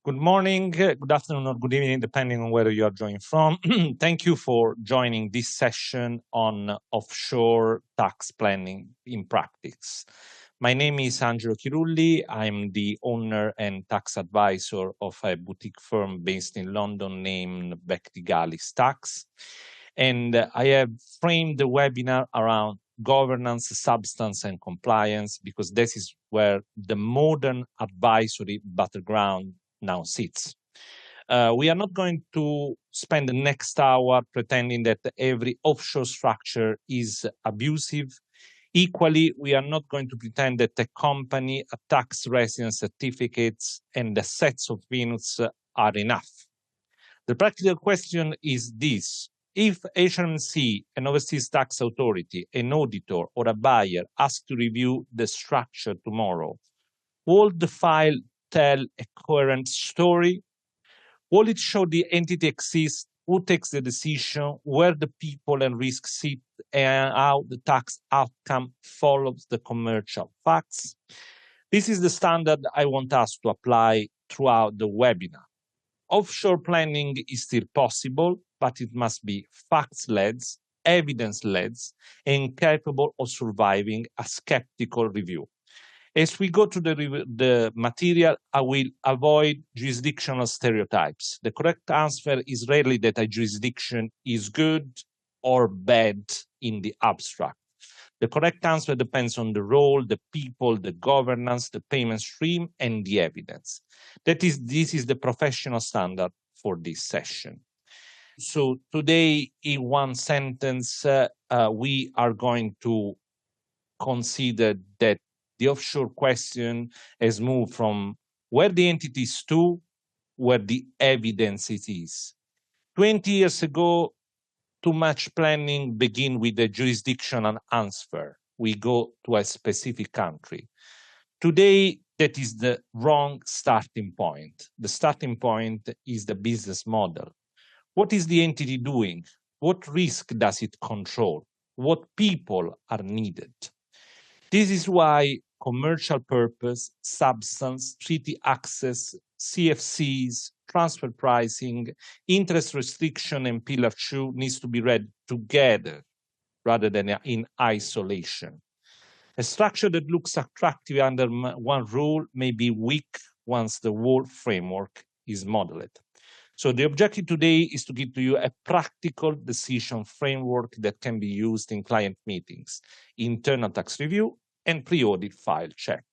Good morning, good afternoon, or good evening, depending on where you are joining from. Thank you for joining this session on offshore tax planning in practice. My name is Angelo Chirulli. I'm the owner and tax advisor of a boutique firm based in London named Bectigalis Tax. And I have framed the webinar around governance, substance, and compliance because this is where the modern advisory battleground now sits. We are not going to spend the next hour pretending that every offshore structure is abusive. Equally, we are not going to pretend that a company, a tax residence certificates, and the sets of minutes are enough. The practical question is this. If HMRC, an overseas tax authority, an auditor, or a buyer ask to review the structure tomorrow, will the file tell a coherent story? Will it show the entity exists, who takes the decision, where the people and risks sit, and how the tax outcome follows the commercial facts? This is the standard I want us to apply throughout the webinar. Offshore planning is still possible, but it must be facts-led, evidence-led, and capable of surviving a skeptical review. As we go through the material, I will avoid jurisdictional stereotypes. The correct answer is rarely that a jurisdiction is good or bad in the abstract. The correct answer depends on the role, the people, the governance, the payment stream, and the evidence. This is the professional standard for this session. So today, in one sentence, we are going to consider that the offshore question has moved from where the entity is to where the evidence it is. 20 years ago, too much planning begin with a jurisdictional answer. We go to a specific country. Today, that is the wrong starting point. The starting point is the business model. What is the entity doing? What risk does it control? What people are needed? This is why commercial purpose, substance, treaty access, CFCs, transfer pricing, interest restriction, and Pillar 2 needs to be read together rather than in isolation. A structure that looks attractive under one rule may be weak once the whole framework is modeled. So the objective today is to give to you a practical decision framework that can be used in client meetings, internal tax review, and pre-audit file check.